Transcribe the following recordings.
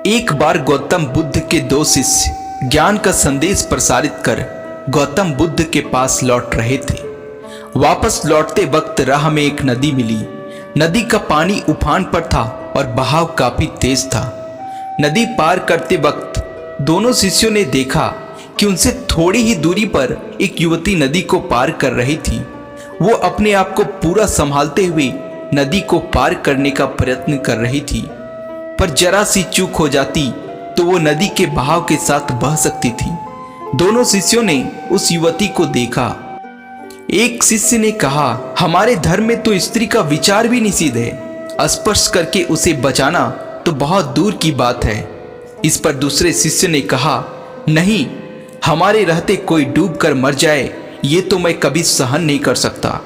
एक बार गौतम बुद्ध के दो शिष्य ज्ञान का संदेश प्रसारित कर गौतम बुद्ध के पास लौट रहे थे। वापस लौटते वक्त राह में एक नदी मिली। नदी का पानी उफान पर था और बहाव काफी तेज था। नदी पार करते वक्त दोनों शिष्यों ने देखा कि उनसे थोड़ी ही दूरी पर एक युवती नदी को पार कर रही थी। वो अपने आप को पूरा संभालते हुए नदी को पार करने का प्रयत्न कर रही थी, पर जरा सी चूक हो जाती तो वो नदी के बहाव के साथ बह सकती थी। दोनों शिष्यों ने उस युवती को देखा। एक शिष्य ने कहा, हमारे धर्म में तो स्त्री का विचार भी निषिद्ध है, स्पर्श करके उसे बचाना तो बहुत दूर की बात है। इस पर दूसरे शिष्य ने कहा, नहीं, हमारे रहते कोई डूब कर मर जाए ये तो मैं कभी सहन नहीं कर सकता।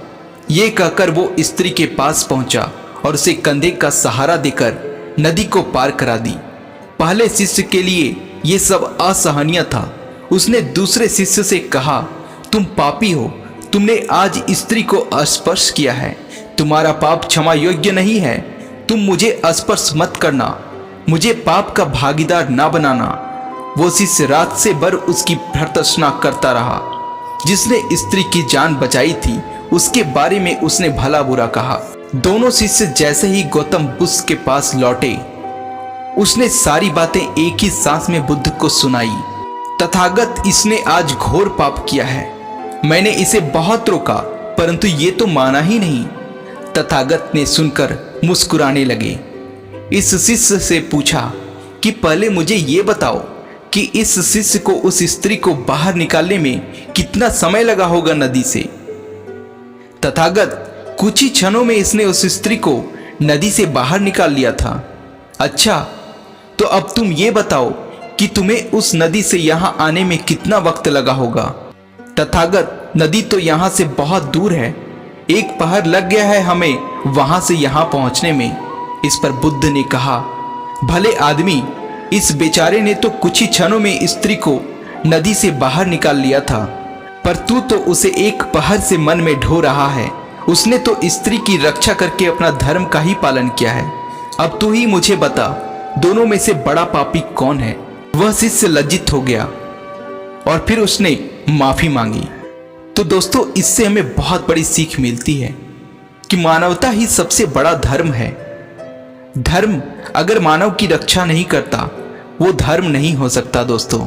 ये कहकर वो स्त्री के पास पहुंचा और उसे कंधे का सहारा देकर नदी को पार करा दी। पहले शिष्य के लिए ये सब असहनीय था। उसने दूसरे शिष्य से कहा, तुम पापी हो, तुमने आज स्त्री को स्पर्श किया है, तुम्हारा पाप क्षमा योग्य नहीं है। तुम मुझे स्पर्श मत करना, मुझे पाप का भागीदार ना बनाना। वो शिष्य रात से भर उसकी भर्त्सना करता रहा। जिसने स्त्री की जान बचाई थी उसके बारे में उसने भला बुरा कहा। दोनों शिष्य जैसे ही गौतम बुद्ध के पास लौटे, उसने सारी बातें एक ही सांस में बुद्ध को सुनाई। तथागत, इसने आज घोर पाप किया है। मैंने इसे बहुत रोका परंतु ये तो माना ही नहीं। तथागत ने सुनकर मुस्कुराने लगे। इस शिष्य से पूछा कि पहले मुझे ये बताओ कि इस शिष्य को उस स्त्री को बाहर निकालने में कितना समय लगा होगा नदी से। तथागत, कुछ ही क्षणों में इसने उस स्त्री को नदी से बाहर निकाल लिया था। अच्छा, तो अब तुम ये बताओ कि तुम्हें उस नदी से यहाँ आने में कितना वक्त लगा होगा। तथागत, नदी तो यहाँ से बहुत दूर है, एक पहर लग गया है हमें वहां से यहाँ पहुंचने में। इस पर बुद्ध ने कहा, भले आदमी, इस बेचारे ने तो कुछ ही क्षणों में स्त्री को नदी से बाहर निकाल लिया था, पर तू तो उसे एक पहर से मन में ढो रहा है। उसने तो स्त्री की रक्षा करके अपना धर्म का ही पालन किया है। अब तू ही मुझे बता, दोनों में से बड़ा पापी कौन है। वह शिष्य लज्जित हो गया और फिर उसने माफी मांगी। तो दोस्तों, इससे हमें बहुत बड़ी सीख मिलती है कि मानवता ही सबसे बड़ा धर्म है। धर्म अगर मानव की रक्षा नहीं करता वो धर्म नहीं हो सकता दोस्तों।